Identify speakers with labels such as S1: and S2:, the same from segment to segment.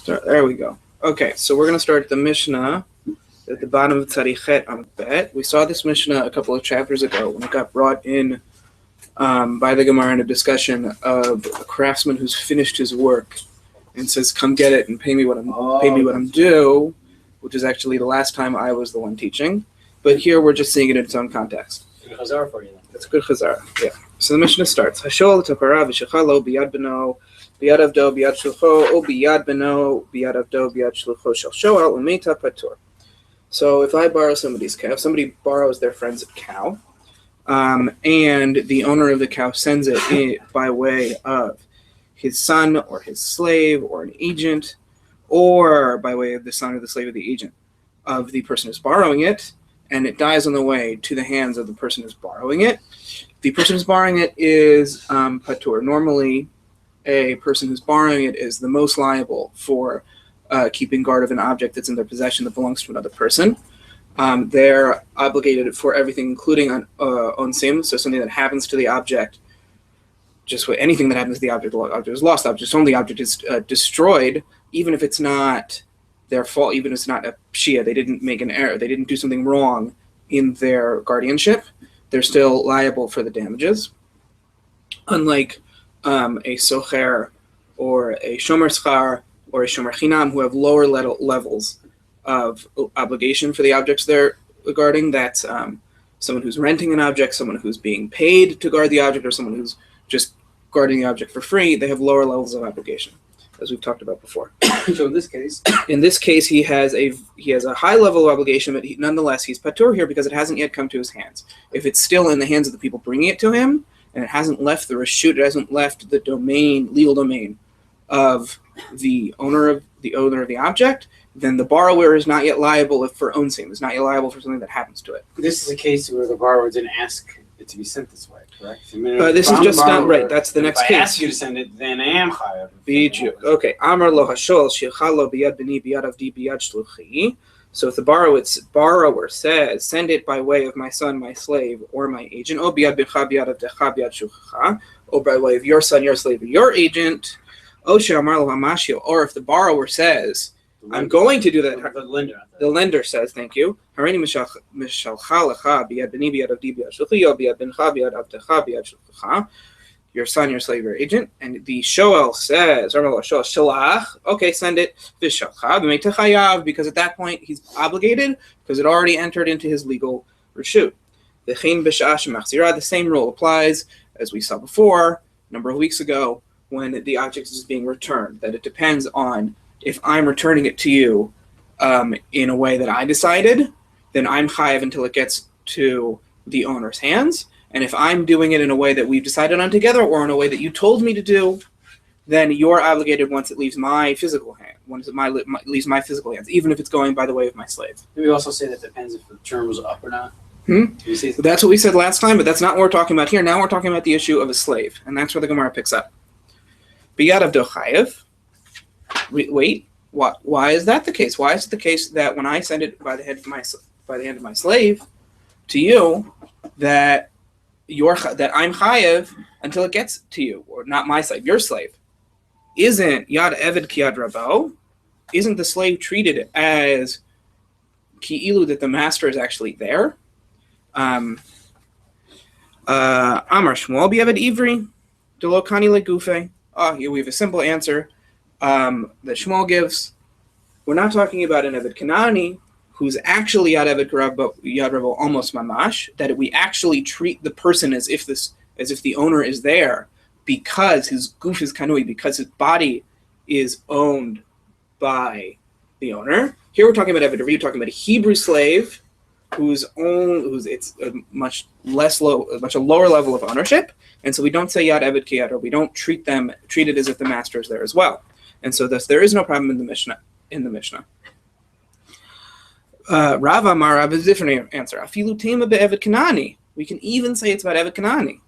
S1: There we go. Okay, so we're going to start the Mishnah at the bottom of Tzarichet on Bet. We saw this Mishnah a couple of chapters ago when it got brought in by the Gemara in a discussion of a craftsman who's finished his work and says, "Come get it and pay me what I'm due," which is actually the last time I was the one teaching. But here we're just seeing it in its own context.
S2: Good chazara for you then.
S1: That's a good chazara. Yeah. So the Mishnah starts: Hashol tapara v'shechalo biyad beno biyad avdo biyad shlucho o biyad beno biyad avdo biyad shlucho shel shoel u'meita patur. So if I borrow somebody's cow, if somebody borrows their friend's cow, and the owner of the cow sends it in by way of his son or his slave or an agent, or by way of the son or the slave or the agent of the person who's borrowing it, and it dies on the way to the hands of the person who's borrowing it, the person who's borrowing it is patur. Normally, a person who's borrowing it is the most liable for keeping guard of an object that's in their possession that belongs to another person. They're obligated for everything, including onsim, so something that happens to the object. Just anything that happens to the object is lost. The object is destroyed, even if it's not their fault, even if it's not a pshia. They didn't make an error. They didn't do something wrong in their guardianship. They're still liable for the damages. Unlike a socher or a shomer schar or a shomer chinam, who have lower levels of obligation for the objects they're guarding. That's someone who's renting an object, someone who's being paid to guard the object, or someone who's just guarding the object for free. They have lower levels of obligation, as we've talked about before.
S2: So in this case,
S1: he has a high level of obligation, but nonetheless he's patur here because it hasn't yet come to his hands. If it's still in the hands of the people bringing it to him, and it hasn't left the reshut, it hasn't left the legal domain of the owner of the object, then the borrower is not yet liable for onsim. Is not yet liable for something that happens to it.
S2: This is a case where the borrower didn't ask it to be sent this way, correct?
S1: This is just not right. That's the next case.
S2: If I ask you to send it, then I am chayav.
S1: Okay. Amar lo hashol shechalo biyad bini biyad avdi biyad shluchi. So if the borrower says, "Send it by way of my son, my slave, or my agent," o biyad bincha biyad avdecha biyad shlucha, or by way of your son, your slave, or your agent, o she'amar lo hamashil, or if the borrower says, "I'm going to do that." The lender says, "Thank you." Harini mishalcha lecha biyad bini biyad avdi biyad shluchi o biyad bincha biyad avdecha biyad shlucha. Your son, your slave, your agent, and the shoel says, "Shalach, okay, send it." Because at that point he's obligated because it already entered into his legal reshut. The same rule applies as we saw before a number of weeks ago when the object is being returned. That it depends on if I'm returning it to you in a way that I decided, then I'm chayav until it gets to the owner's hands. And if I'm doing it in a way that we've decided on together, or in a way that you told me to do, then you're obligated once it leaves my physical hand. Once it leaves my physical hands, even if it's going by the way of my slave.
S2: Did we also say that depends if the term was up or not?
S1: That's what we said last time, but that's not what we're talking about here. Now we're talking about the issue of a slave, and that's where the Gemara picks up. Biyad avdo chayav. Wait, what? Why is that the case? Why is it the case that when I send it by the hand of my slave to you, that I'm chayev until it gets to you, or not my slave, your slave? Isn't yad eved ki yad rabo? Isn't the slave treated as ki'ilu, that the master is actually there? Amar Shmuel bi'eved ivri delo kani legufe. Here we have a simple answer that Shmuel gives. We're not talking about an eved Kanani who's actually yad eved yad rabo almost mamash, that we actually treat the person as if the owner is there, because his goof is kanui, because his body is owned by the owner. Here we're talking about eved. We're talking about a Hebrew slave who's it's a much lower level of ownership, and so we don't say yad eved ki yad, or we don't treat it as if the master is there as well. And so thus there is no problem in the Mishnah. Rava Amar is a different answer. Afilu tema be'eved Kanani. We can even say it's about eved Kanani.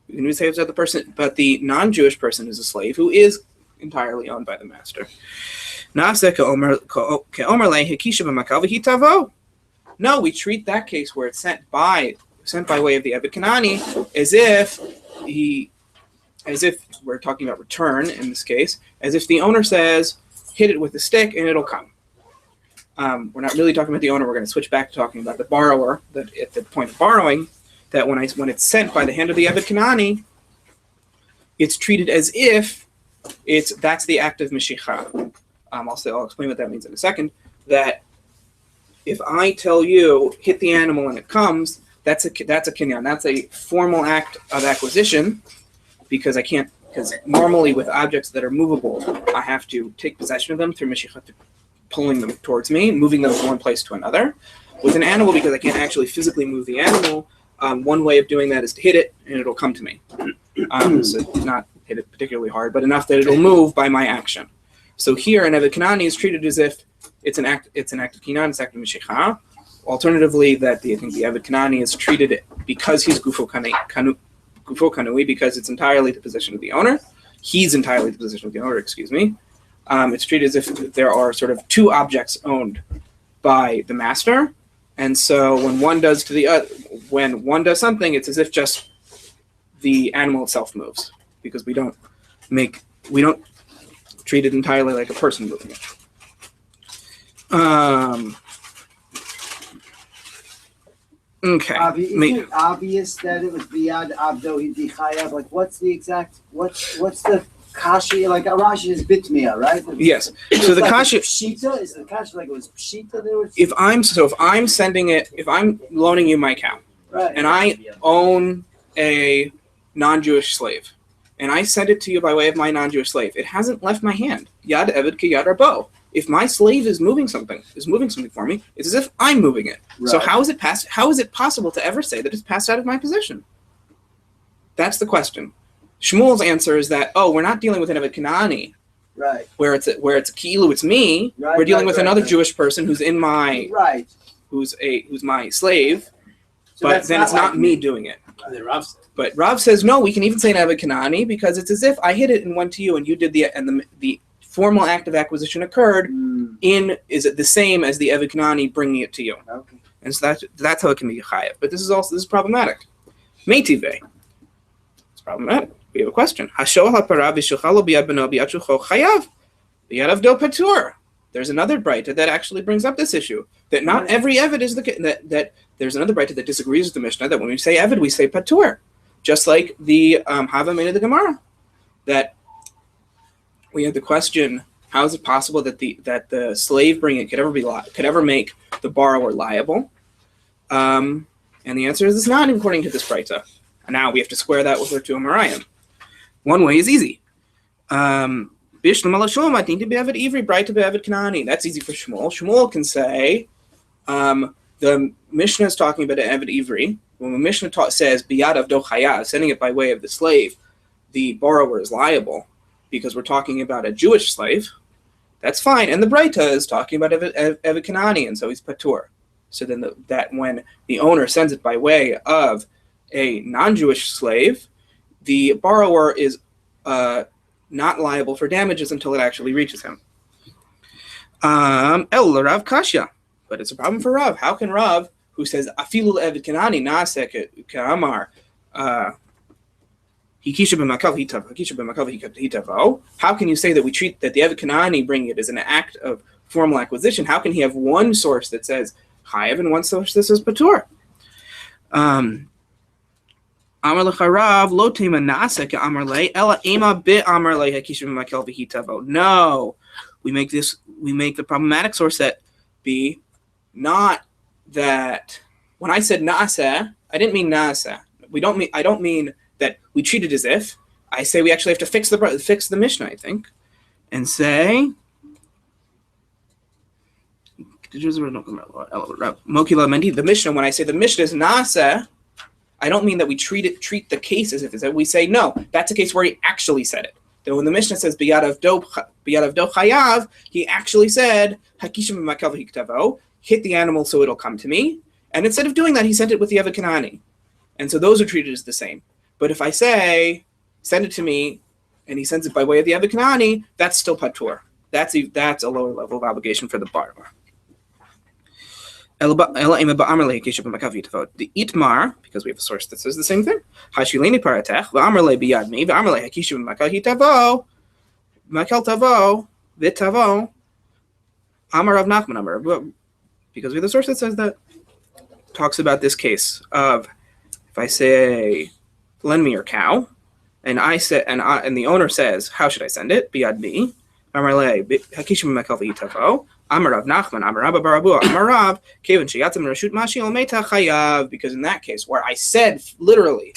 S1: We can even say it's about the person, but the non-Jewish person is a slave who is entirely owned by the master. No, we treat that case where it's sent by way of the eved Kanani as if we're talking about return in this case, as if the owner says, hit it with the stick and it'll come. We're not really talking about the owner. We're going to switch back to talking about the borrower. That at the point of borrowing, that when it's sent by the hand of the Eved Kanani, it's treated as if that's the act of Mashiach. I'll explain what that means in a second. That if I tell you hit the animal and it comes, that's a kinyan. That's a formal act of acquisition, because normally with objects that are movable, I have to take possession of them through Mashiach, pulling them towards me, moving them from one place to another. With an animal, because I can't actually physically move the animal, one way of doing that is to hit it and it'll come to me. So not hit it particularly hard, but enough that it'll move by my action. So here, an Eved Kanani is treated as if it's an act of kinyan, it's an act of Mashiach. Alternatively, I think the Eved Kanani is treated because he's Gufo Kanui, because it's entirely the position of the owner. He's entirely the position of the owner, excuse me. It's treated as if there are sort of two objects owned by the master, and so when one does something, it's as if just the animal itself moves, because we don't treat it entirely like a person moving it. Okay.
S3: Isn't it obvious that it was biyad abdo hiti chayav? Like, what's the kashi? Like, Rashi is bitmia, right?
S1: Yes. So the
S3: like
S1: kashi
S3: pshita is the kashi like it was pshita. There was.
S1: If I'm loaning you my cow,
S3: Right.
S1: and I own a non-Jewish slave, and I send it to you by way of my non-Jewish slave, it hasn't left my hand. Yad eved ki yad rabo. If my slave is moving something for me, it's as if I'm moving it. Right. So how is it possible to ever say that it's passed out of my possession? That's the question. Shmuel's answer is that, we're not dealing with an Eved Kanani,
S3: right?
S1: Where it's a kilu, it's me. Right, we're dealing with another Jewish person who's in my who's my slave, so but then it's not me doing it. But Rav says no. We can even say an Eved Kanani because it's as if I hit it and went to you, and you did the formal act of acquisition occurred. Is it the same as the Eved Kanani bringing it to you? Okay. And so that's how it can be chayav. But this is problematic. Meitive. It's problematic. We have a question. Hashoah haparav v'shuchalo biyad beno biyad shucho chayav biyad avdo patur. There's another brayta that actually brings up this issue. That not every Eved is that there's another brayta that disagrees with the Mishnah that when we say Eved we say patur, just like the Hava made of the Gemara. That we had the question: how is it possible that the slave bringing it could ever make the borrower liable? And the answer is it's not according to this brayta. And now we have to square that with our two Amarayim. One way is easy. That's easy for Shmuel. Shmuel can say the Mishnah is talking about an Eved Ivri. When the Mishnah says biyad avdo chayav, sending it by way of the slave, the borrower is liable because we're talking about a Jewish slave. That's fine. And the Breita is talking about Eved Kanani, and so he's patur. So then that when the owner sends it by way of a non-Jewish slave, the borrower is not liable for damages until it actually reaches him. El Rav Kashya. But it's a problem for Rav. How can Rav, who says afilu Eved Kanani naaseh k'amar hikisha b'makav hitavo? How can you say that we treat that the Eved Kanani bringing it as an act of formal acquisition? How can he have one source that says chayav and one source that says patur? Amar lecharav lo tema naaseh k'amar le ela ema bi amar le hikisha b'makav hitavo. No, we make the problematic source that be not that when I said naaseh, I didn't mean naaseh. I don't mean that we treat it as if. I say we actually have to fix the Mishnah, I think, and say the Mishnah. When I say the Mishnah is naaseh, I don't mean that we treat the case as if it's that. We say no, that's a case where he actually said it. Though when the Mishnah says biyad avdo chayav, he actually said hakishim b'makav hiktavo, hit the animal so it'll come to me. And instead of doing that, he sent it with the Eved Kanani. And so those are treated as the same. But if I say, send it to me, and he sends it by way of the Eved Kanani, that's still patur. That's a lower level of obligation for the borrower. The itmar, because we have a source that says the same thing. Hashileni paratech, v'amar le biyad mi, v'amar le hakishu b'makav hitavo, makel tavo, Vitavo, Amar Rav Nachman Amar, because we have the source that says that, talks about this case of if I say, lend me your cow, and I say, and the owner says, how should I send it? Biad bi. Amar le, hakishim mekel v'yitavo. Amar Rav Nachman, Amar Rabba Barabu, Amar Rav, Kevin sheyatzim reshut mashi al meta chayav. Because in that case, where I said literally,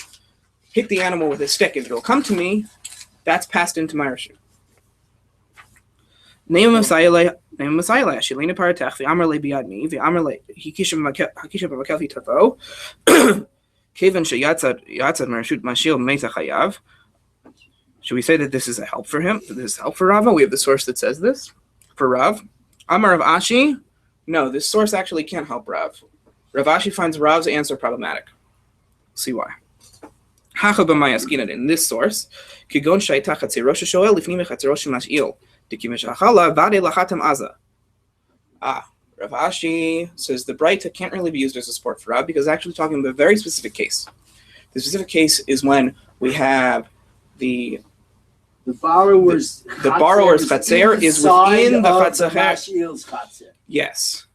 S1: hit the animal with a stick and it'll come to me, that's passed into my reshut. Name Messiah, Shilina Paratech, the Amar le biad mi, the Amar le hakishim mekel v'yitavo. Kevin sheyatzad reshut mashi al meta chayav. Should we say that this is a help for him? That this is help for Rava? We have the source that says this for Rav. Amar Rav Ashi, no, this source actually can't help Rav. Rav Ashi finds Rav's answer problematic. See why. Hacha b'mayaskinan in this source, kigon shayta chatzirosh shoel lifnim chatzirosh mashil dikimish achala vade lachatam aza. Rav Ashi says the Breita can't really be used as a support for Rav because it's actually talking about a very specific case. The specific case is when we have the borrower's chatzer is within the chatzer. Yes.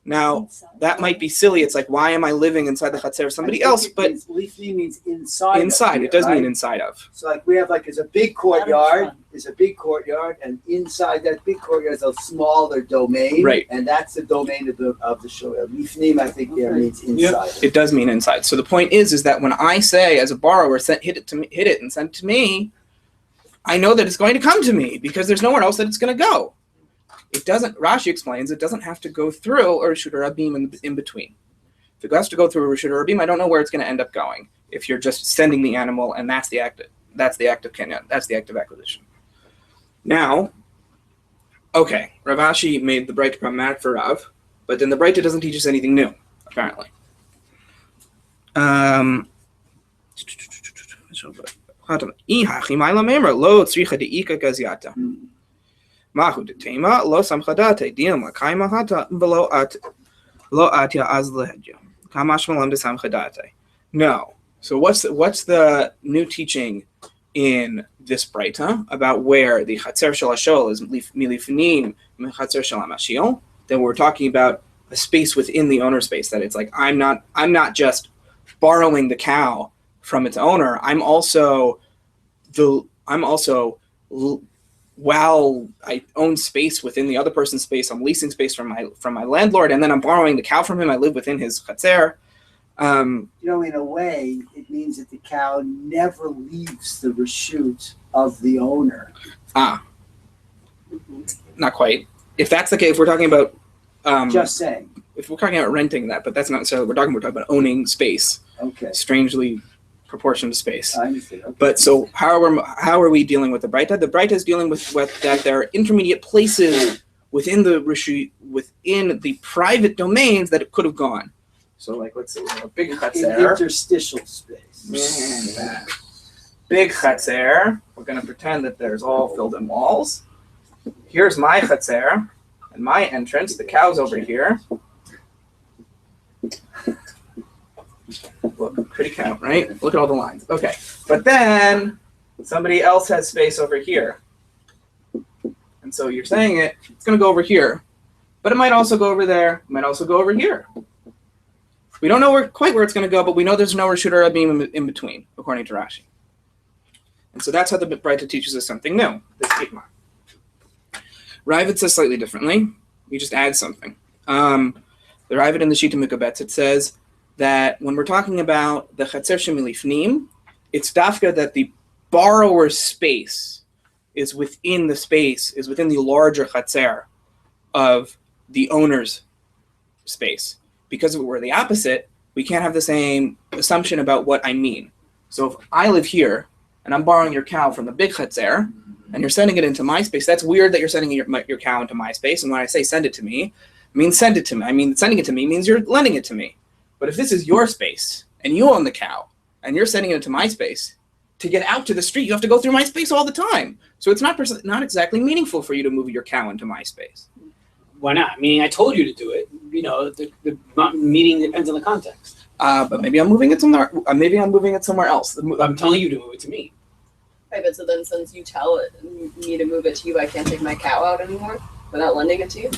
S1: Now that might be silly. It's like, why am I living inside the chatzer of somebody else? But
S3: lifni means inside.
S1: Inside,
S3: Of,
S1: it does
S3: right?
S1: mean inside of.
S3: So like we have it's a big courtyard. There's a big courtyard, and inside that big courtyard is a smaller domain.
S1: Right.
S3: And that's the domain of the shoel. Lifnim, I think, there means inside.
S1: Yep. It does mean inside. So the point is that when I say as a borrower, hit it and send it to me, I know that it's going to come to me because there's nowhere else that it's going to go. It doesn't, Rashi explains, it doesn't have to go through a Reshut Rabim in between. If it has to go through a Reshut Rabim, I don't know where it's going to end up going. If you're just sending the animal and that's the act of Kenyan, that's the act of acquisition. Now, okay, Rav Ashi made the Breita problematic for Rav, but then the Breita doesn't teach us anything new, apparently. Mahu de tema lo samchadate diam lakai mahata below at lo atia az lehedja kamash malam de samchadate. No. So what's the new teaching in this Breita about where the chatzer shel hashol is milifnim chatzer shel hamashil? Then we're talking about a space within the owner space. That it's like I'm not just borrowing the cow from its owner. I'm also while I own space within the other person's space, I'm leasing space from my landlord, and then I'm borrowing the cow from him. I live within his chatzer.
S3: In a way, it means that the cow never leaves the reshut of the owner.
S1: Not quite. If that's the case, if we're talking about
S3: just saying.
S1: If we're talking about renting that, but that's not necessarily we're talking about owning space.
S3: Okay.
S1: Strangely proportioned to space.
S3: I understand. Okay.
S1: But so how are we dealing with the Breita? The Breita is dealing with that there are intermediate places within the reshut, within the private domains that it could have gone. So let's say a big chatzer.
S3: Interstitial space.
S1: Big chatzer. We're going to pretend that there's all filled in walls. Here's my chatzer and my entrance. The cow's over here. Look, pretty cow, right? Look at all the lines. Okay. But then somebody else has space over here. And so you're saying it's going to go over here. But it might also go over there. It might also go over here. We don't know quite where it's going to go, but we know there's no Reshut Rabim in between, according to Rashi. And so that's how the Breita teaches us something new, this Tikma. Ravid says slightly differently. We just add something. The Ravid in the Shita Mikabetz, it says that when we're talking about the Chatzer Shemilifnim, it's dafka that the borrower's space is within the larger Chatzer of the owner's space. Because if it were the opposite, we can't have the same assumption about what I mean. So if I live here and I'm borrowing your cow from the big chatzer and you're sending it into my space, that's weird that you're sending your cow into my space. And when I say send it to me, I mean send it to me. I mean sending it to me means you're lending it to me. But if this is your space and you own the cow and you're sending it into my space, to get out to the street, you have to go through my space all the time. So it's not exactly meaningful for you to move your cow into my space.
S2: Why not? I mean, I told you to do it. The meaning depends on the context.
S1: But maybe I'm moving it somewhere. Maybe I'm moving it somewhere else.
S2: I'm telling you to move it to me.
S4: Right, but so then since you tell me to move it to you, I can't take my cow out anymore without lending it to you?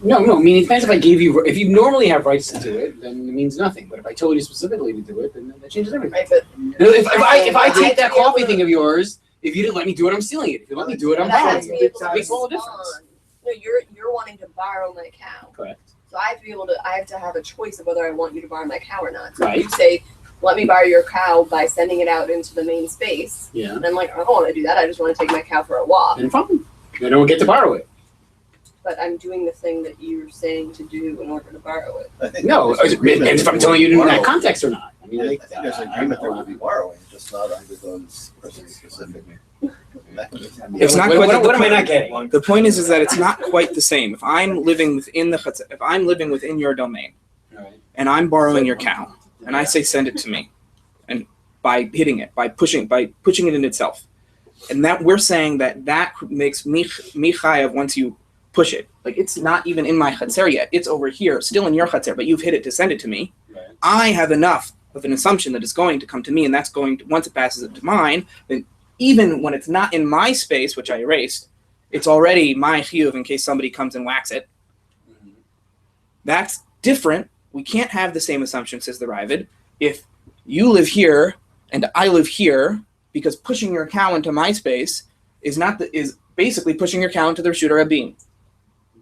S2: No. I mean, it depends if you normally have rights to do it, then it means nothing. But if I told you specifically to do it, then that changes everything.
S4: Right, but
S2: If I take that coffee thing of yours, if you didn't let me do it, I'm stealing it. If you let me do it, I'm borrowing it. It makes all the difference.
S4: No, you're wanting to borrow my cow.
S2: Correct.
S4: So I have to have a choice of whether I want you to borrow my cow or not. So
S2: Right.
S4: if you say, let me borrow your cow by sending it out into the main space.
S2: Yeah.
S4: And I'm like, I don't want to do that. I just want to take my cow for a walk.
S2: And fine. I don't get to borrow it.
S4: But I'm doing the thing that you're saying to do in order to borrow it.
S5: I think
S2: No,
S5: there's agreement
S2: and if I'm
S5: that
S2: telling you in
S5: we'll
S2: that
S5: borrow.
S2: context or not. I mean,
S5: I think there's agreement that we'll be borrowing, just not under those persons specifically.
S1: It's not
S2: what,
S1: quite
S2: what am I not getting?
S1: The point is that it's not quite the same. If I'm living within if I'm living within your domain,
S2: Right.
S1: and I'm borrowing your cow, and I say send it to me, and by hitting it, by pushing it in itself, and that we're saying that makes me chayav once you push it. Like it's not even in my chatzer yet. It's over here, still in your chatzer, but you've hit it to send it to me.
S2: Right.
S1: I have enough of an assumption that it's going to come to me, and that's going to, once it passes it to mine, then even when it's not in my space, which I erased, it's already my chiyuv in case somebody comes and whacks it.
S2: Mm-hmm.
S1: That's different. We can't have the same assumption, says the Ravid. If you live here and I live here, because pushing your cow into my space is basically pushing your cow into the Reshut Rabbi.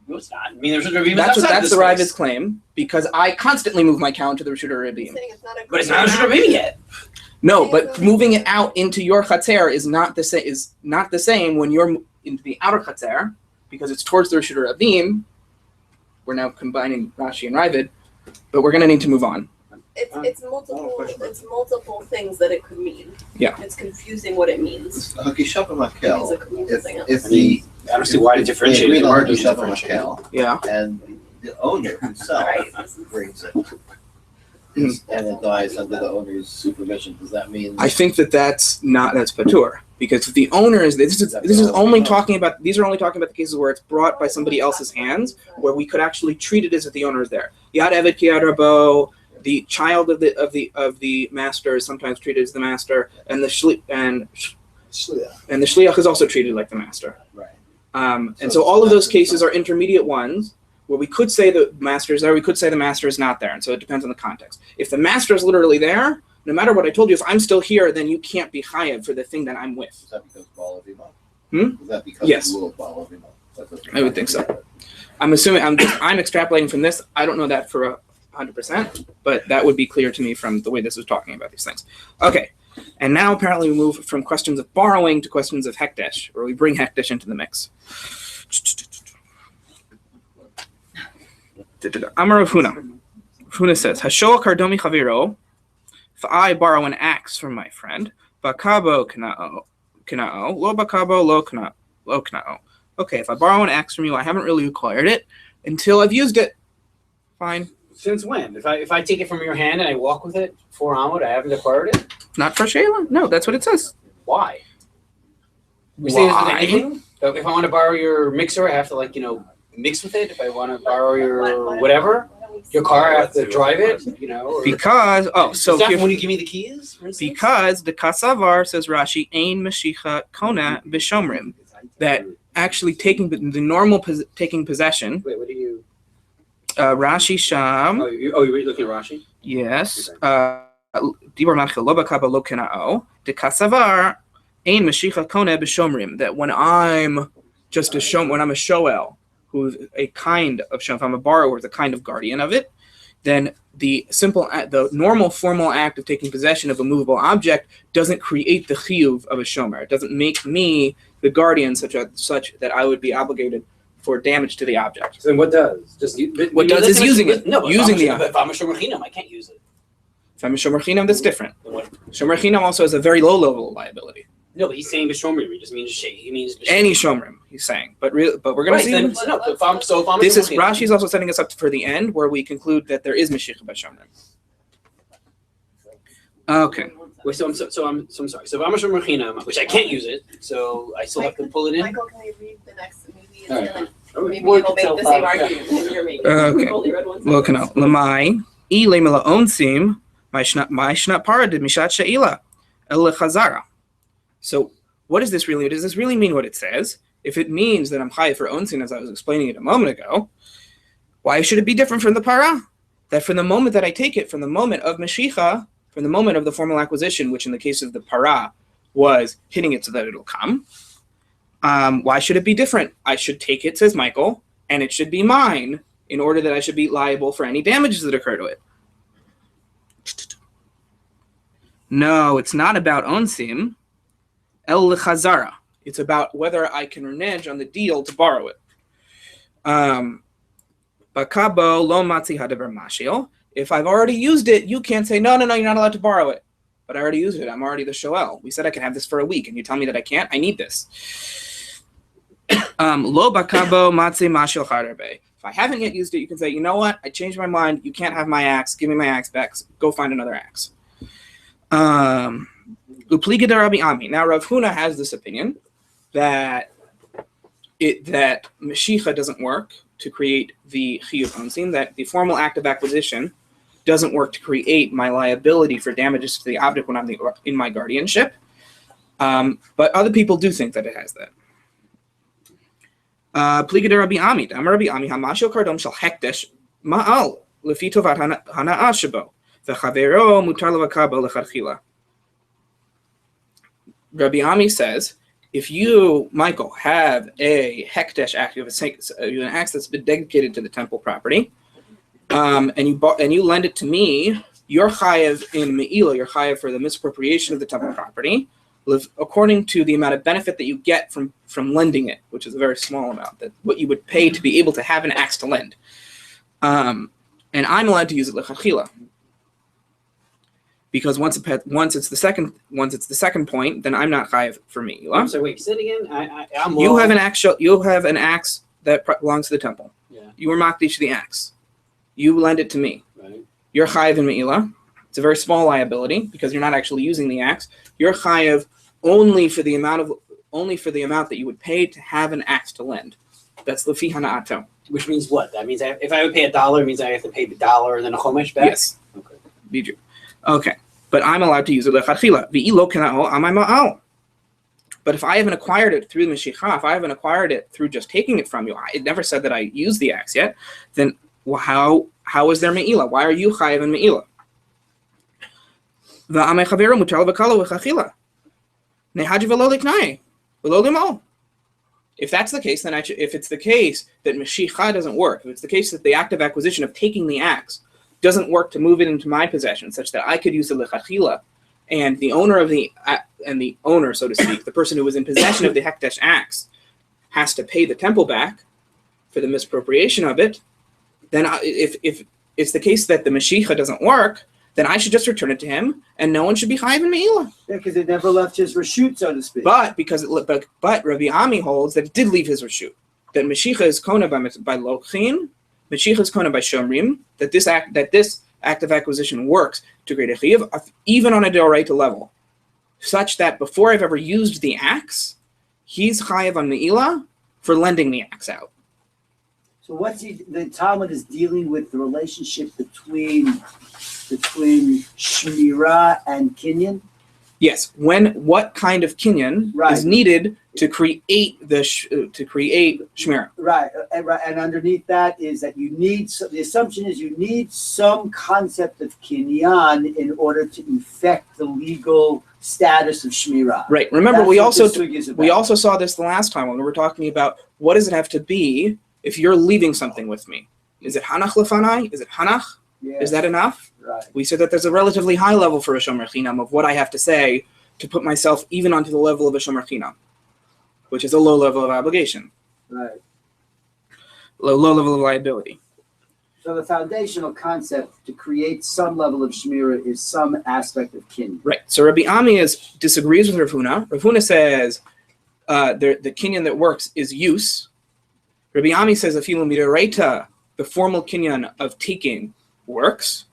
S2: No, it's not. I mean, there's a Rabbi
S1: That's the Ravid's claim, because I constantly move my cow into the Reshut Rabbi.
S2: But it's not a Rabbi yet.
S1: No, but moving it out into your chatzer is not the same when you're into the outer chatzer, because it's towards the Reshut Rabbi. We're now combining Rashi and Ravid, but we're going to need to move on.
S4: It's multiple things that it could mean.
S1: Yeah.
S4: It's confusing what it means.
S5: Hakishav
S4: Because
S5: Makel,
S4: it could mean something else.
S5: if the
S2: I don't see why to differentiate.
S5: agreed
S2: The
S5: on
S2: word doesn't
S5: Hakishav
S2: differentiate.
S5: Makel,
S1: Yeah.
S5: and the owner himself
S4: Right.
S5: brings it, and it dies under the owner's supervision, does that mean?
S1: I think that's patur, because if the owner is these are only talking about the cases where it's brought by somebody else's hands, where we could actually treat it as if the owner is there. Yad Eved Ki Yad Rabo, the child of the master is sometimes treated as the master, and the shliach is also treated like the master.
S5: Right.
S1: And so all of those cases are intermediate ones where we could say the master is there, we could say the master is not there, and so it depends on the context. If the master is literally there, no matter what I told you, if I'm still here, then you can't be chayav for the thing that I'm with.
S5: Is that because Bava Vima? Is that because
S1: Yes.
S5: of the rule of Bava Vima?
S1: I would think so. I'm assuming I'm extrapolating from this. I don't know that for 100%, but that would be clear to me from the way this is talking about these things. Okay, and now apparently we move from questions of borrowing to questions of hekdesh, or we bring hekdesh into the mix. Amar Rav Huna. Rav Huna says, Hashoa kardomi chaviro, if I borrow an axe from my friend, bakabo kanao, lo bakabo lo kanao. Okay, if I borrow an axe from you, I haven't really acquired it until I've used it. Fine.
S2: Since when? If I take it from your hand and I walk with it for Amud, I haven't acquired it?
S1: Not for Shayla. No, that's what it says.
S2: Why? We say this with
S1: Why?
S2: anything? So if I want to borrow your mixer, I have to mix with it. If I want to borrow your whatever, your car, I have to drive it, or
S1: Because
S2: when you give me the keys, for instance?
S1: because the Kasavar, says Rashi, Ein Mashicha Kona Bishomrim, that actually taking the normal taking possession.
S2: Wait, what do you?
S1: Rashi Sham.
S2: You're looking at Rashi?
S1: Yes. Dibor Machil Lo Bakaba Lo Kenao. The Kasavar Ein Mashicha Kona Bishomrim. That when I'm just when I'm a shoel, who's a kind of shom, if I'm a borrower, is a kind of guardian of it, then the normal formal act of taking possession of a movable object doesn't create the chiyuv of a shomer. It doesn't make me the guardian such that I would be obligated for damage to the object.
S2: So then what does?
S1: Is using it.
S2: No,
S1: using the
S2: object. If I'm a shomer chinam, I can't use it.
S1: If I'm a shomer chinam, that's different.
S2: What?
S1: Shomer chinam also has a very low level of liability.
S2: No, but he's saying b'shomrim. He just means he means
S1: any shomrim. He's saying, but we're going to see.
S2: Then, no, if I'm
S1: this is
S2: Chinam,
S1: Rashi's also setting us up for the end, where we conclude that there is Mashiach b'shomrim. Okay.
S2: Wait, so I'm sorry. So if I'm a shomer chinam, which I can't use it, so I still have to pull it in.
S4: Michael, can we read the next? Maybe it's
S2: All right.
S4: maybe it'll make the same argument that you're making.
S1: Okay.
S4: We've only read one
S1: Look
S4: sentence.
S1: now. Lamai I lemela onsim my shnat para de mishat sheila el chazara. So what does this really mean? Does this really mean what it says? If it means that I'm chayiv for onsin, as I was explaining it a moment ago, why should it be different from the para? That from the moment that I take it, from the moment of Mashicha, from the moment of the formal acquisition, which in the case of the para was hitting it so that it'll come, why should it be different? I should take it, says Michael, and it should be mine in order that I should be liable for any damages that occur to it. No, it's not about onsim. El lechazara. It's about whether I can renege on the deal to borrow it. Bakabo lo matzi hadavar mashil. If I've already used it, you can't say, no, you're not allowed to borrow it. But I already used it. I'm already the shoel. We said I can have this for a week, and you tell me that I can't? I need this. Lo bakabo matzi mashil harbe. If I haven't yet used it, you can say, you know what? I changed my mind. You can't have my axe. Give me my axe back. Go find another axe. Upliga de Rabbi Ami. Now Rav Huna has this opinion that Mashicha doesn't work to create the chiyuv onsin, that the formal act of acquisition doesn't work to create my liability for damages to the object when I'm in my guardianship. But other people do think that it has that. Pliga de Rabbi Ami. Amar Rabbi Ami hamashil kardom shel hekdesh ma'al lefi tovat hana'ah shebo v'chavero mutar levakabo lechatchila. Rabbi Ami says, if you, Michael, have a hekdesh act, you have an axe that's been dedicated to the temple property, and you lend it to me, you're chayev in me'ila, you're chayev for the misappropriation of the temple property, according to the amount of benefit that you get from lending it, which is a very small amount, that what you would pay to be able to have an axe to lend. And I'm allowed to use it lechatchila. Because once it's the second point, then I'm not chayiv for me.
S2: So wait, say it again. I'm
S1: you have an axe. You have an axe that belongs to the temple.
S2: Yeah.
S1: You were makdish the axe. You lend it to me.
S2: Right.
S1: You're chayiv in me'ila. It's a very small liability because you're not actually using the axe. You're chayiv only for the amount that you would pay to have an axe to lend. That's lefi hana'ato.
S2: Which means what? That means if I would pay $1, it means I have to pay the $1 and then a chomesh back.
S1: Yes.
S2: Okay.
S1: Biju. Okay, but I'm allowed to use it lechatchila. Ve'ilo kana'o amay ma'al. But if I haven't acquired it through the Mashiach, if I haven't acquired it through just taking it from you, it never said that I used the axe yet, then how is there me'ila? Why are you chayiv in me'ila? Va'amay chaveru mutar levakalo v'chachila. Nehaji v'lo liknai. V'lo limo. If that's the case, then if it's the case that Mashiach doesn't work, if it's the case that the act of acquisition of taking the axe doesn't work to move it into my possession, such that I could use the lechatchila, and the owner, so to speak, the person who was in possession of the hekdesh axe, has to pay the temple back for the misappropriation of it, then if it's the case that the Mashiach doesn't work, then I should just return it to him, and no one should be chayiv in me'ila.
S3: Yeah, because it never left his reshut, so to speak.
S1: But Rabbi Ami holds that it did leave his reshut, that Mashiach is kona by lokchin, Mashiach is kona by shomrim, that this act of acquisition works to create a chiyuv, even on a deoraita level, such that before I've ever used the axe, he's chayiv on me'ila for lending the axe out.
S3: So the Talmud is dealing with the relationship between shmirah and kinyan.
S1: Yes, what kind of kinyan is needed to create shmirah?
S3: Right, and underneath that is that the assumption is you need some concept of kinyan in order to effect the legal status of shmirah.
S1: Right. Remember, we also saw this the last time when we were talking about what does it have to be if you're leaving something with me. Is it hanach lefanai? Is it hanach?
S3: Yes.
S1: Is that enough?
S3: Right.
S1: We said that there's a relatively high level for a shomer chinam of what I have to say to put myself even onto the level of a shomer chinam, which is a low level of obligation.
S3: Right.
S1: Low level of liability.
S3: So the foundational concept to create some level of shmirah is some aspect of kinyan.
S1: Right. So Rabbi Ami disagrees with Rav Huna. Rav Huna says the kinyan that works is use. Rabbi Ami says afilu midoraita, the formal kinyan of taking works.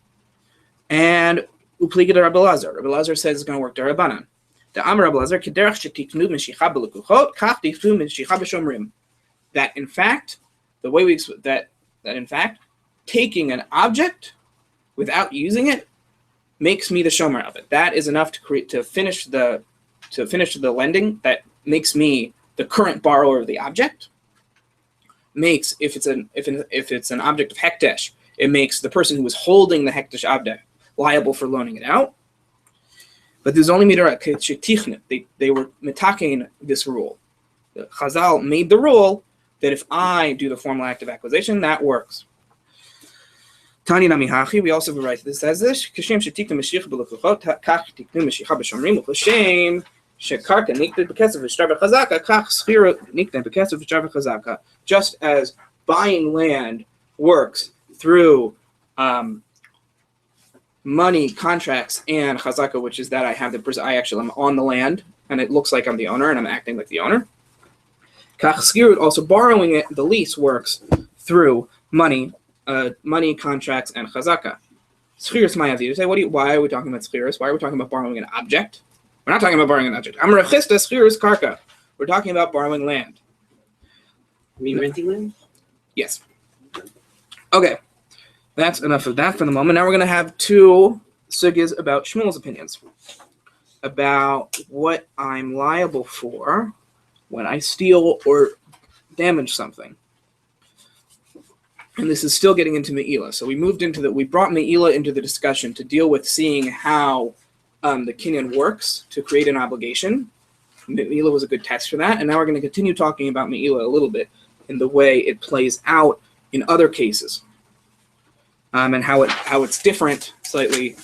S1: And upliga de Rabbi Lazar. Rabbi Lazar says it's going to work derabanan. The Amar Rabbi Lazar kederach shetiknu mishicha b'lekuchot kach tiknu mishicha b'shomrim. That in fact, the way that in fact, taking an object without using it makes me the shomer of it. That is enough to finish the finish the lending that makes me the current borrower of the object. Makes if it's an object of hekdesh, it makes the person who is holding the hekdesh object liable for loaning it out. But there's only midara ketichne. They were mitaking this rule. The Chazal made the rule that if I do the formal act of acquisition, that works. Tani namihachi. We also have a right that says this. Kashem shetikna mashiach b'lefuchot kach tiknu mashiach b'shomrim u'chashem shekarka nikna b'kesef v'shtar v'chazaka kach schira nikna b'kesef v'shtar v'chazaka. Just as buying land works through money, contracts, and chazaka, which is that I have I actually am on the land and it looks like I'm the owner and I'm acting like the owner. Kach schirut, also borrowing it, the lease works through money, contracts, and chazaka. Schirus mayavi. You say, why are we talking about schirus? Why are we talking about borrowing an object? We're not talking about borrowing an object. Amar chista schirus karka. We're talking about borrowing land.
S2: You mean renting land?
S1: Yes. Okay. That's enough of that for the moment. Now we're going to have two sugyas about Shmuel's opinions. About what I'm liable for when I steal or damage something. And this is still getting into Me'ila. So we brought Me'ila into the discussion to deal with seeing how the Kinyan works to create an obligation. Me'ila was a good test for that. And now we're going to continue talking about Me'ila a little bit in the way it plays out in other cases. And how it's different slightly.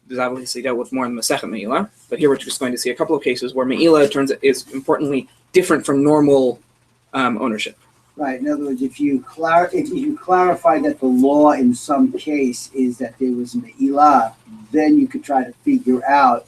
S1: Is obviously dealt with more in the Masechet Me'ila. But here we're just going to see a couple of cases where Me'ila is importantly different from normal ownership.
S3: Right. In other words, if you clarify that the law in some case is that there was me'ilah, then you could try to figure out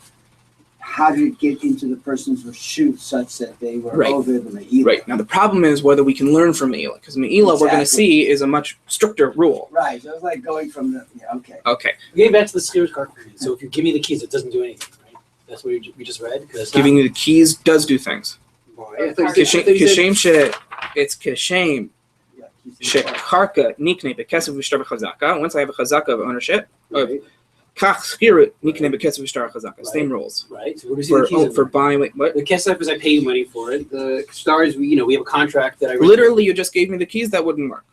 S3: how did it get into the person's reshut such that they were over the me'ilah.
S1: Right. Now the problem is whether we can learn from me'ilah, because me'ilah we're going to see is a much stricter rule.
S3: Right. So it's like going from the okay.
S1: Okay.
S2: Getting back to the schirus karka. So if you give me the keys, it doesn't do anything, right? That's what we just read.
S1: Giving you the keys does do things. It's kashem shekarka nikne bekesef v'shtar v'chazaka. Once I have a chazaka of ownership, kach schirut nikne bekesef v'shtar v'chazaka. Same rules.
S2: Right. So where do you see the keys
S1: for buying? What?
S2: The kesef is I pay you money for it. The stars, we have a contract that I
S1: literally you just gave me the keys. That wouldn't work.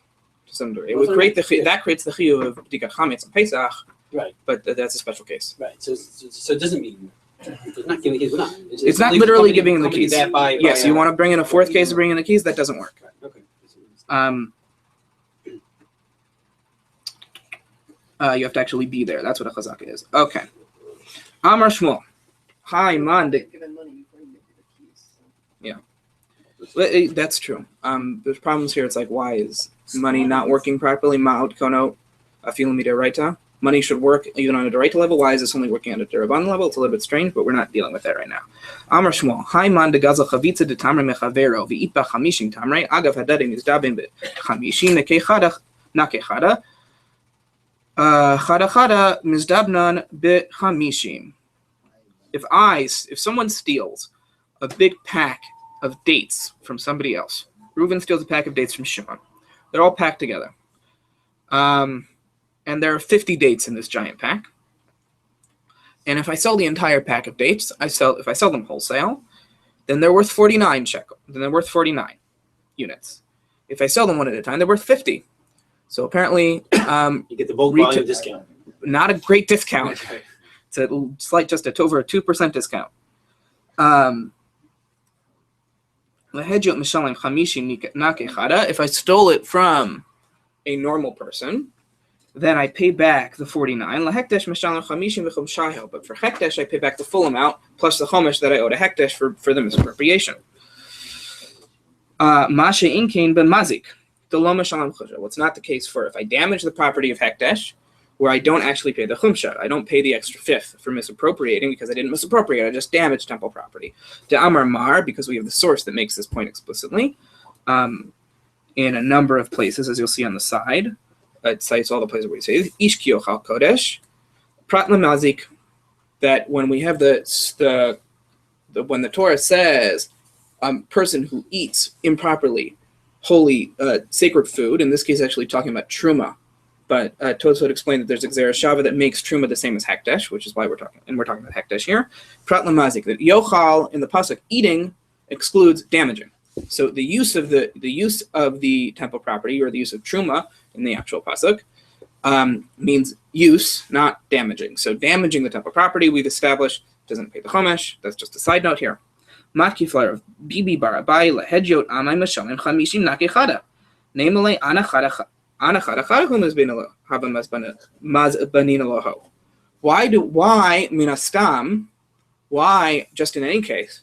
S1: To some degree, it would create that creates the chiyuv of b'dikat chametz and Pesach.
S2: Right.
S1: But that's a special case.
S2: Right. So it doesn't mean. It's not giving the keys.
S1: It's not literally giving him the keys.
S2: Yes,
S1: you want to bring in a fourth case of bringing in the keys. That doesn't work.
S2: Okay.
S1: You have to actually be there. That's what a chazaka is. Okay. Amar Shmuel. Hi, man. Yeah. That's true. There's problems here. It's like, why is money not working properly? Ma'ot kono afilu midaraita. Money should work even on a Doraita level. Why is this only working on a Deraban level? It's a little bit strange, but we're not dealing with that right now. Amar Shmuel, Hai man de gazel chavitza de tamre mechavero v'it ba chamishin tamre agav hadadim izdabin be chamishin nekechada nakechada chada mizdabnan be chamishin. If someone steals a big pack of dates from somebody else, Reuven steals a pack of dates from Shimon. They're all packed together. And there are 50 dates in this giant pack. And if I sell the entire pack of dates, if I sell them wholesale, then they're worth 49 shekel. Then they're worth 49 units. If I sell them one at a time, they're worth 50. So apparently,
S2: you get the bulk volume discount.
S1: Not a great discount. Okay. It's over a 2% discount. If I stole it from a normal person, then I pay back the 49. But for Hekdesh, I pay back the full amount, plus the Chomesh that I owe to Hekdesh for the misappropriation. Mashe Inkain ben Mazik. What's not the case for if I damage the property of Hekdesh, where I don't actually pay the Chumsha. I don't pay the extra fifth for misappropriating because I didn't misappropriate. I just damaged temple property. De Amar Mar, because we have the source that makes this point explicitly, in a number of places, as you'll see on the side. It cites all the places where we say Ish Kiochal Kodesh, Prat Lamazik, that when we have when the Torah says person who eats improperly holy sacred food, in this case actually talking about truma, But Tosfot explained that there's a Gzera Shava that makes Truma the same as Hekdesh, which is why we're talking about Hekdesh here. Prat Lamazik, that Yochal in the pasuk eating excludes damaging. So the use of the temple property or the use of Truma in the actual pasuk means use, not damaging. So damaging the temple property, we've established, doesn't pay the chomesh. That's just a side note here. Matkiflar of Bibi Barabai lahedjot amay mashalim chamishim nakechada. Namely, anachada. Why minastam? Why just in any case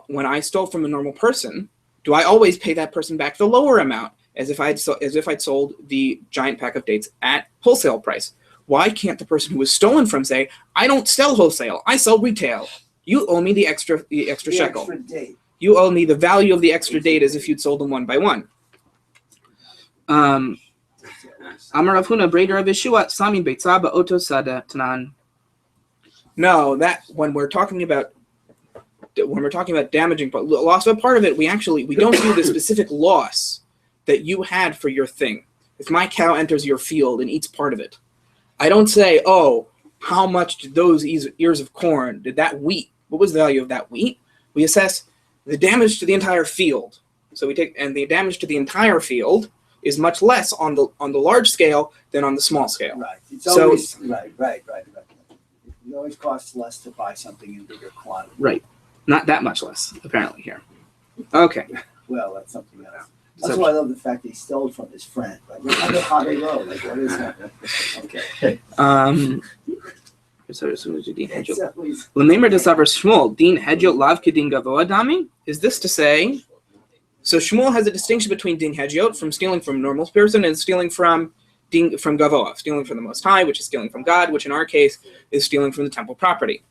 S1: when I stole from a normal person, do I always pay that person back the lower amount as if I'd sold the giant pack of dates at wholesale price? Why can't the person who was stolen from say, I don't sell wholesale, I sell retail. You owe me the extra shekel.
S3: Extra date.
S1: You owe me the value of the extra date as if you'd sold them one by one. Amar Rav Huna Breder Rav Yeshua Sami Beitzah Ba'oto Sada Tanan. No, that when we're talking about damaging loss of a part of it, we don't do the specific loss that you had for your thing. If my cow enters your field and eats part of it, I don't say, oh, how much did those ears of corn, did that wheat, what was the value of that wheat? We assess the damage to the entire field. So the damage to the entire field is much less on the large scale than on the small scale.
S3: Right. It's always right. It always costs less to buy something in bigger quantity.
S1: Right. Not that much less, apparently, here. Okay.
S3: Well, that's something else. That's why I love the fact that he stole from his friend. Like, how they roll. Like, what is that? Okay. Is this to say? So Shmuel has a distinction between din hedjot, from stealing from a normal person, and stealing from gavoa, stealing from the Most High, which is stealing from God, which in our case is stealing from the temple property.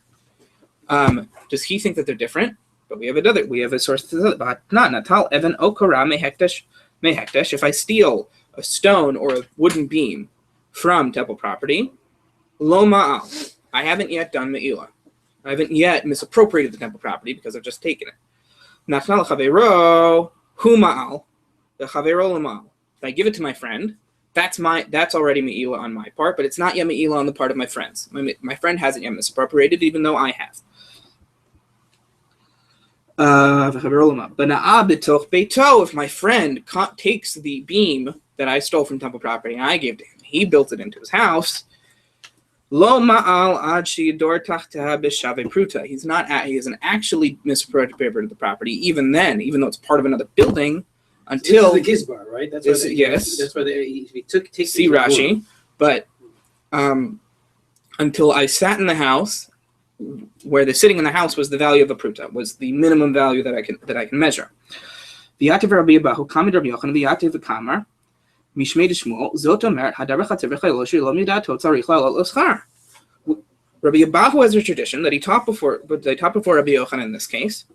S3: Does he think that they're different? But we have a source to say that. Natal Evan Okora mehekdesh. If I steal a stone or a wooden beam from temple property, lo ma'al. I haven't yet done me'ilah. I haven't yet misappropriated the temple property because I've just taken it. Natal chavero hu ma'al. The chavero l'ma'al. If I give it to my friend, that's already me'ilah on my part, but it's not yet me'ilah on the part of my friends. My friend hasn't yet misappropriated, even though I have. If my friend takes the beam that I stole from temple property and I gave to him, he built it into his house. Lo ma'al ad sheyador tachta b'shavei pruta. He isn't actually misappropriated the property, even then, even though it's part of another building, until
S2: this is the Gizbar, right? That's why
S1: yes.
S2: That's why he took.
S1: See Rashi, but until I sat in the house, where the sitting in the house was the value of a pruta, was the minimum value that I can measure. V'yativ Rabbi Abahu kamid Rabbi Yochanan v'yativ v'kamar mishmei d'Shmuel zot omer hadarech hatzavech lo shelo midato tzarich la'alot l'schar. Rabbi Abahu has a tradition that he taught before Rabbi Yochanan in this case,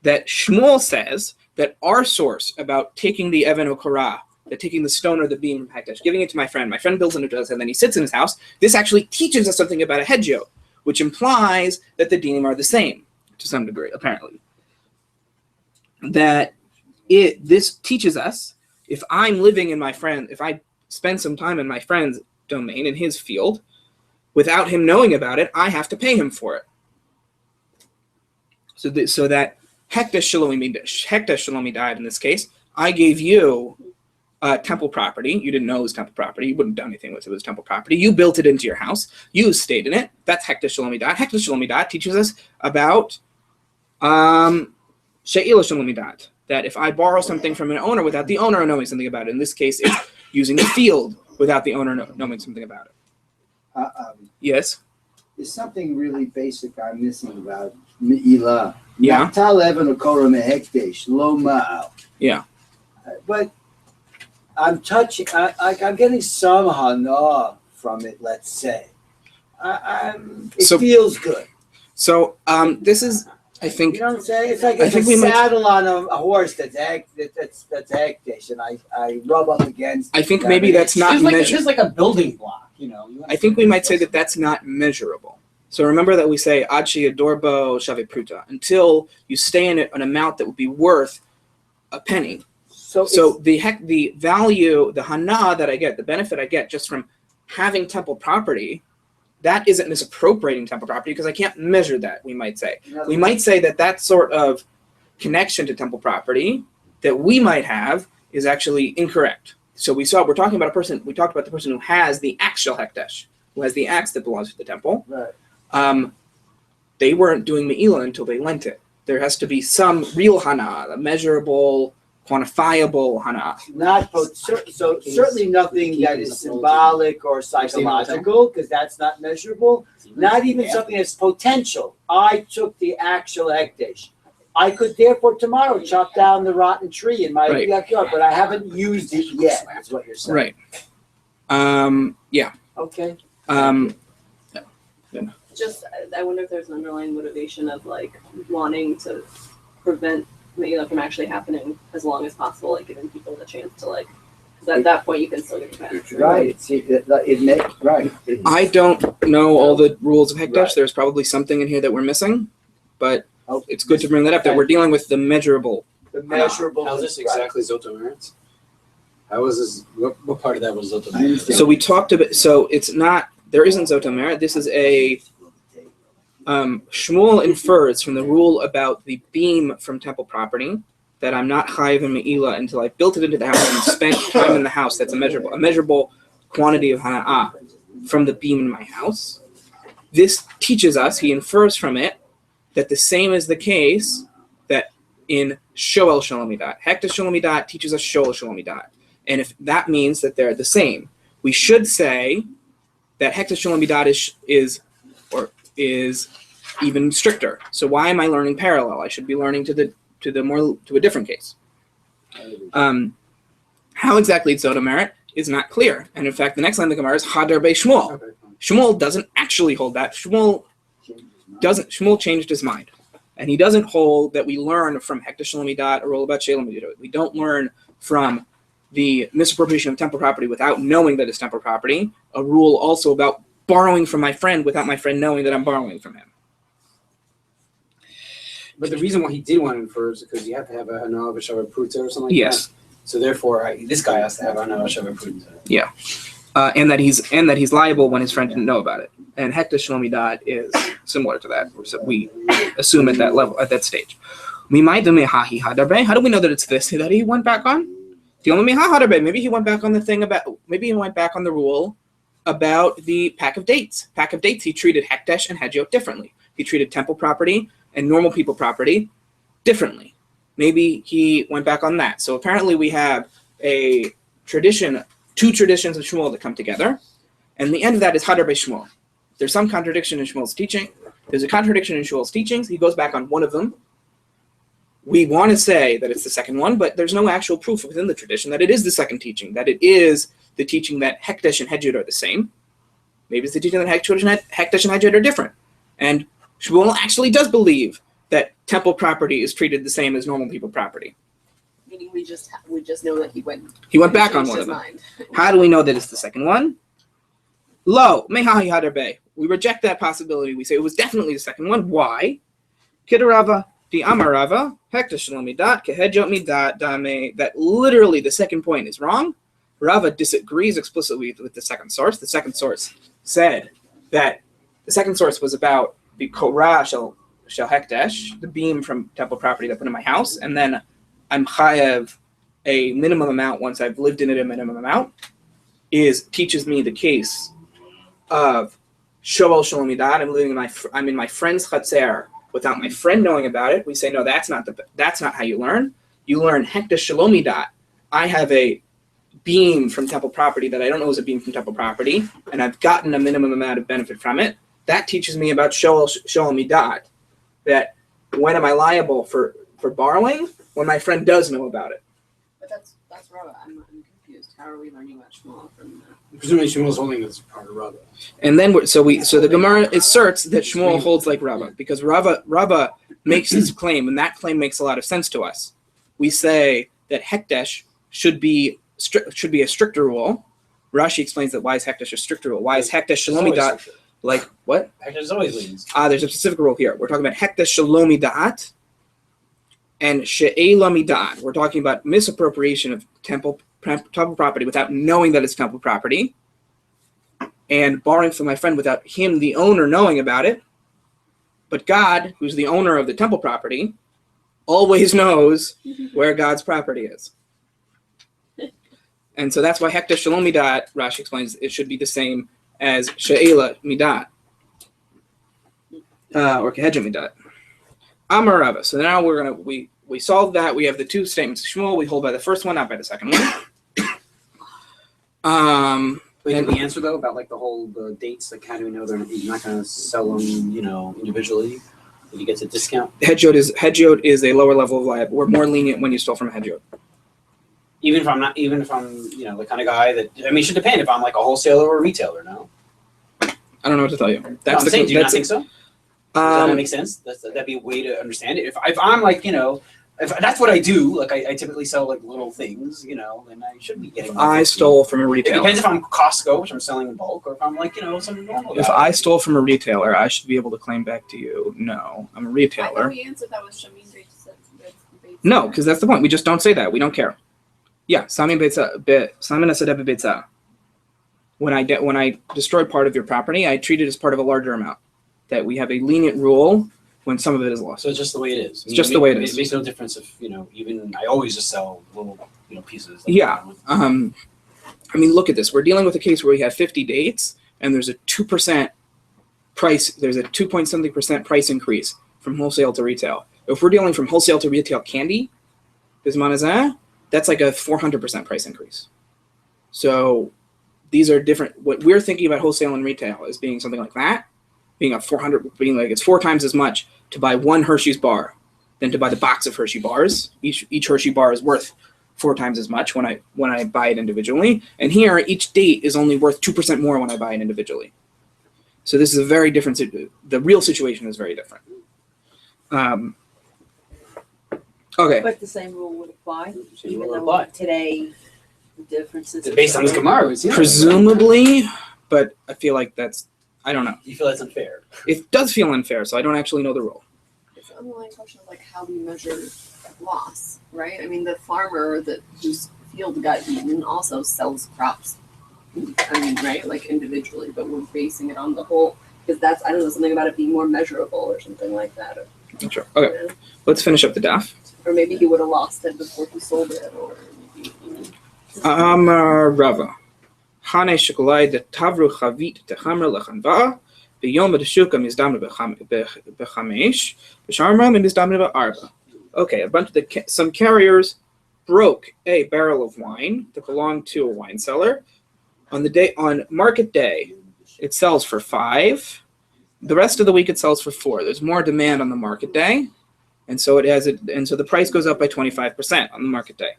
S1: that Shmuel says that our source about taking the Even Okora, that taking the stone or the beam from Hekdesh, giving it to my friend builds into it, and then he sits in his house, this actually teaches us something about a hedjot, which implies that the dinim are the same to some degree, apparently. This teaches us, if I'm living in if I spend some time in my friend's domain, in his field, without him knowing about it, I have to pay him for it. So that Hekdesh Shalomi died in this case, I gave you temple property. You didn't know it was temple property. You wouldn't have done anything with it. It was temple property. You built it into your house. You stayed in it. That's Hekdesh Shalomidat. Hekdesh Shalomidat teaches us about She'ila Shalomidat, that if I borrow something from an owner without the owner knowing something about it, in this case, it's using the field without the owner knowing something about it. Yes?
S3: There's something really basic I'm missing about Me'ilah.
S1: Yeah.
S3: Natal Even Okora mehekdesh lo ma'al.
S1: Yeah.
S3: But I'm getting some hana from it, let's say. It feels good.
S1: So this is, I think...
S3: You know what I'm saying? It's like a saddle on a horse that's hekdesh, and I rub up against.
S1: I think maybe that's not measured.
S2: It's just like a building block, you know.
S1: I think we might say that that's not measurable. So remember that we say, ad sheyadorbo shavei pruta, until you stay in it an amount that would be worth a penny.
S3: So,
S1: So the value, the hana that I get, the benefit I get just from having temple property, that isn't misappropriating temple property because I can't measure that, we might say. We might say that sort of connection to temple property that we might have is actually incorrect. So we talked about the person who has the actual hekdesh, who has the axe that belongs to the temple.
S3: Right.
S1: They weren't doing me'ilah until they lent it. There has to be some real hana, a measurable, quantifiable hana.
S3: So certainly nothing that is symbolic or psychological, because that's not measurable. Not even something that's potential. I took the actual hekdesh. I could therefore tomorrow chop down the rotten tree in my backyard, but I haven't used it yet. That's what you're saying.
S1: Right. Yeah.
S3: Okay.
S4: Just, I wonder if there's an underlying motivation of like wanting to prevent me'ilah from actually happening as long as possible, like giving people the chance to like. Because at that point you can still get it back.
S3: Right. Right.
S1: I don't know all the rules of hekdesh.
S3: Right.
S1: There's probably something in here that we're missing, but it's good to bring that up. That we're dealing with the measurable.
S3: The measurable.
S2: How's this exactly Zoto merits? How is this? What part of that was Zoto merits?
S1: So we talked about. So it's not. There isn't Zoto merit. This is a. Shmuel infers from the rule about the beam from temple property that I'm not chayiv in me'ilah until I built it into the house and spent time in the house. That's a measurable quantity of hana'ah from the beam in my house. This teaches us, he infers from it, that the same is the case that in shoel shalomidat. Hekdesh shalomidat teaches us shoel shalomidat. And if that means that they're the same, we should say that hekdesh shalomidat is even stricter. So why am I learning parallel? I should be learning to a different case. How exactly it's Zoto merit is not clear. And in fact, the next line of the Gemara is Hadar Be Shmuel. Shmuel doesn't actually hold that. Shmuel changed his mind. And he doesn't hold that we learn from Hekdesh Shalomidat or Olabat Shalom. We don't learn from the misappropriation of temple property without knowing that it's temple property. A rule also about borrowing from my friend without my friend knowing that I'm borrowing from him.
S2: But the reason why he did want to infer is because you have to have a hana of a shavar pruta or something like
S1: Yes.
S2: that. So therefore, this guy has to have a hana of a shavar pruta.
S1: Yeah. And that he's liable when his friend didn't know about it. And Hekdesh Shalomidat is similar to that. So we assume at that level, at that stage. How do we know that it's this that he went back on? Maybe he went back on the thing about. Maybe he went back on the rule about the pack of dates. Pack of dates. He treated Hekdesh and Hedjot differently. He treated temple property and normal people property differently. Maybe he went back on that. So apparently we have a tradition, two traditions of Shmuel that come together, and the end of that is Hadar Be Shmuel. There's some contradiction in Shmuel's teaching. There's a contradiction in Shmuel's teachings. He goes back on one of them. We want to say that it's the second one, but there's no actual proof within the tradition that it is the second teaching, that it is the teaching that Hekdesh and Hedjot are the same. Maybe it's the teaching that Hekdesh and Hedjot are different. And Shmuel actually does believe that temple property is treated the same as normal people property.
S4: Meaning we just know that he went
S1: back on one of them.
S4: mind.
S1: How do we know that it's the second one? Lo, mehahi hadar be. We reject that possibility. We say it was definitely the second one. Why? Kidarava, the amarava, hekdesh shalomidat, kehedjot midat dame. That literally the second point is wrong. Rava disagrees explicitly with the second source. The second source said that the second source was about the korah shel hekdesh, the beam from temple property that I put in my house, and then I'm chayev a minimum amount once I've lived in it a minimum amount, teaches me the case of shoel shalomidat. I'm in my friend's chatzer without my friend knowing about it. We say no, that's not how you learn. You learn hekdesh shalomidat. I have a beam from temple property that I don't know is a beam from temple property, and I've gotten a minimum amount of benefit from it. That teaches me about shoel midat, that when am I liable for borrowing? When my friend does know about it.
S4: But that's Rabbi. I'm confused. How are we learning about Shmuel from that?
S2: Presumably Shmuel's holding this part of Rabbi.
S1: And then so the Gemara asserts that Shmuel holds like Rabbi because Rabbi makes this claim, and that claim makes a lot of sense to us. We say that Hekdesh should be a stricter rule. Rashi explains that why is Hekdesh a stricter rule? Why is Hekdesh shalomidat like what?
S2: Hekdesh always leans.
S1: There's a specific rule here. We're talking about Hekdesh shalomidat, and she'ela midat. We're talking about misappropriation of temple property without knowing that it's temple property, and borrowing from my friend without him, the owner, knowing about it. But God, who's the owner of the temple property, always knows where God's property is. And so that's why hekta shalom midat, Rashi explains, it should be the same as she'ela midat, or kehedja midat. Amar Rava. So now we solved that. We have the two statements of Shmuel. We hold by the first one, not by the second one.
S2: Wait, did we answer though about like the dates? Like, how do we know you're not going to sell them, individually? Did you get a discount?
S1: Hedjot is a lower level of liability. We're more lenient when you stole from a hedjot.
S2: Even if I'm the kind of guy that, it should depend if I'm like a wholesaler or a retailer. No,
S1: I don't know what to tell you.
S2: Do you not think so? Does that make sense? That'd be a way to understand it. If I'm like, if that's what I do, like I typically sell like little things, then I should be getting.
S1: I stole from a
S2: It
S1: retailer.
S2: depends if I'm Costco, which I'm selling in bulk, or if I'm like, some normal.
S1: If
S2: guy.
S1: I stole from a retailer, I should be able to claim back to you. No, I'm a
S4: I
S1: retailer.
S4: thought we answered that was Shamin Beitza.
S1: No, because that's the point. We just don't say that. We don't care. Yeah, Samin Asadeh Beitza. When I destroy part of your property, I treat it as part of a larger amount. That we have a lenient rule when some of it is lost.
S2: So it's just the way it is.
S1: It's just the way it is.
S2: It makes no difference if even I always just sell little pieces.
S1: Yeah. Look at this. We're dealing with a case where we have 50 dates, and there's a 2% price. There's a 2-point-something% price increase from wholesale to retail. If we're dealing from wholesale to retail candy, that's like a 400% price increase. So these are different. What we're thinking about wholesale and retail is being something like that, being it's 4 times as much to buy one Hershey's bar than to buy the box of Hershey bars. Each Hershey bar is worth 4 times as much when I buy it individually. And here, each date is only worth 2% more when I buy it individually. So this is a very different. The real situation is very different. Okay.
S6: But the same rule would apply,
S2: Same
S6: even
S2: rule would
S6: though
S2: apply.
S6: today the differences.
S2: It's based on this Gemara.
S1: Presumably, but I feel like I don't know.
S2: You feel that's unfair?
S1: It does feel unfair, so I don't actually know the rule.
S4: It's an underlying question of like how do you measure loss, right? The farmer whose field got eaten also sells crops. Right, like individually, but we're basing it on the whole because that's something about it being more measurable or something like that.
S1: Sure. Okay, let's finish up the daf.
S4: Or maybe he would have lost it before he sold it, or maybe.
S1: Rava. Hane Shikolai de Tavru Chavit Techamra Lechanva, Biyom B'Shuka Mizdamra B'Chamesh, B'Sharma Mizdamra B'Arba. Okay, some carriers broke a barrel of wine that belonged to a wine cellar. On market day, it sells for 5. The rest of the week it sells for 4. There's more demand on the market day, and so the price goes up by 25% on the market day.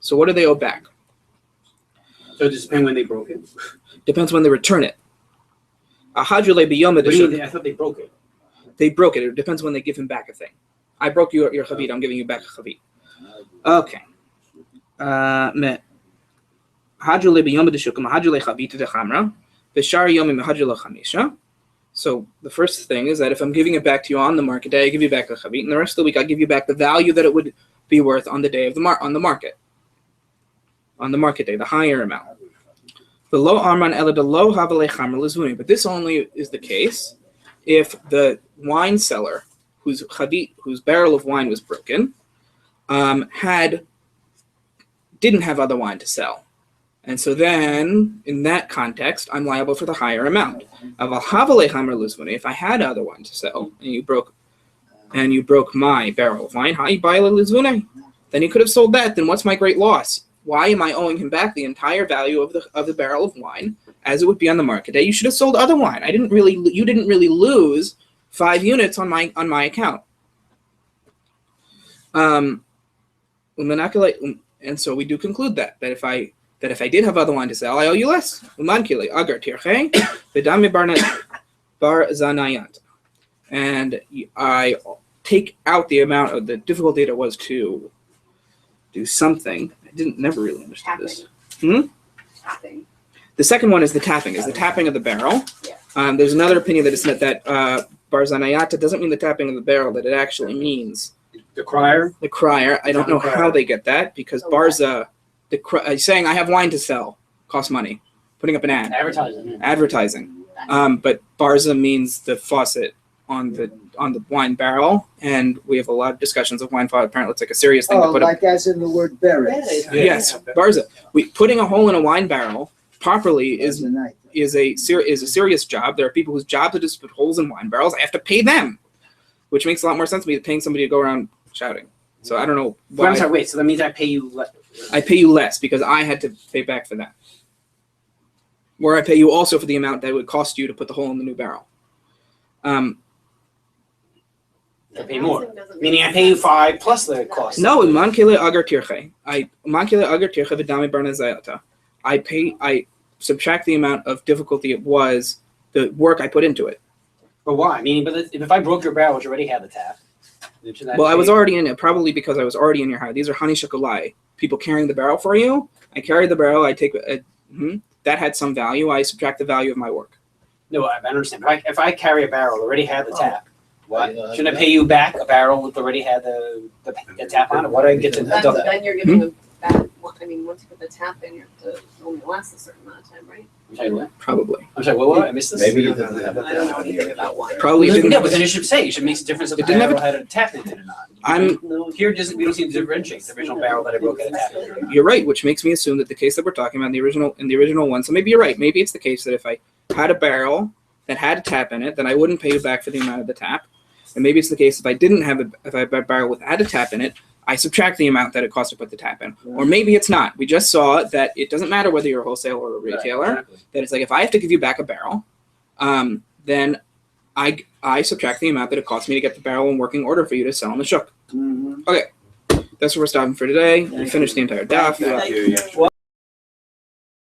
S1: So what do they owe back?
S2: So it just depends when they broke it.
S1: Depends when they return it.
S2: I thought they broke it.
S1: They broke it. It depends when they give him back a thing. I broke your chavit. I'm giving you back a chavit. Okay. So the first thing is that if I'm giving it back to you on the market day, I give you back the chavit, and the rest of the week I give you back the value that it would be worth on the day of on the market day, the higher amount. But this only is the case if the wine seller whose barrel of wine was broken didn't have other wine to sell. And so then, in that context, I'm liable for the higher amount. If I had other wine to sell, and you broke my barrel of wine, then you could have sold that. Then what's my great loss? Why am I owing him back the entire value of the barrel of wine as it would be on the market day? You should have sold other wine. You didn't really lose 5 units on my account. And so we do conclude that if I did have other wine to sell, I owe you less. And I take out the amount of the difficulty that it was to do something. I never really understood this.
S4: Tapping.
S1: The second one is the tapping of the barrel.
S4: Yeah.
S1: There's another opinion that is that bar zanayata doesn't mean the tapping of the barrel, that it actually means
S2: The crier.
S1: The crier. I don't know how they get that because Barza, saying I have wine to sell costs money. Putting up an ad. Advertising. But Barza means the faucet on the wine barrel, and we have a lot of discussions of wine faucet. Apparently, it's like a serious thing to put.
S3: Like as in the word berries.
S1: Yes, Barza. Putting a hole in a wine barrel properly is a serious job. There are people whose job is to put holes in wine barrels. I have to pay them, which makes a lot more sense to me than paying somebody to go around shouting. So I don't know why.
S2: I'm sorry, wait, so that means I pay you
S1: I pay you less because I had to pay back for that. Or I pay you also for the amount that it would cost you to put the hole in the new barrel.
S2: I pay more. Meaning I pay you 5 plus the cost.
S1: No, mankele agar tirche. Mankele agar tirche v'dami barnezayata. I subtract the amount of difficulty it was, the work I put into it.
S2: But why? Meaning, but if I broke your barrel, which already had the tap.
S1: Well, I was already in it, probably because I was already in your house. These are honey shakalai. People carrying the barrel for you. I carry the barrel. I take that had some value. I subtract the value of my work.
S2: No, I understand. But if I carry a barrel, already had the tap. What? Shouldn't I pay you back a barrel that already had the tap on it? What do I get to deduct that?
S4: Then you're giving a bad. I mean, once you put the tap in, you have to only last a certain amount of time, right?
S2: I'm sorry, what?
S1: Probably.
S2: I'm sorry, what? I missed this?
S5: Maybe it doesn't have a
S4: I don't know anything about wine.
S1: Probably didn't.
S2: No, but then you should say, you should make a difference if
S1: It
S2: the
S1: didn't have
S2: barrel had a tap in it or not. Here, we don't seem to differentiate the original barrel that I broke had a tap in it or not.
S1: You're right, which makes me assume that the case that we're talking about in the original one. So maybe you're right. Maybe it's the case that if I had a barrel that had a tap in it, then I wouldn't pay you back for the amount of the tap. And maybe it's the case if I didn't have if I had a barrel without a tap in it, I subtract the amount that it costs to put the tap in. Or maybe it's not. We just saw that it doesn't matter whether you're a wholesaler or a retailer.
S2: Right, exactly.
S1: That it's like if I have to give you back a barrel, then I subtract the amount that it costs me to get the barrel in working order for you to sell on the shuk. Okay, that's where we're stopping for today. We finished the entire daf.
S5: Thank you.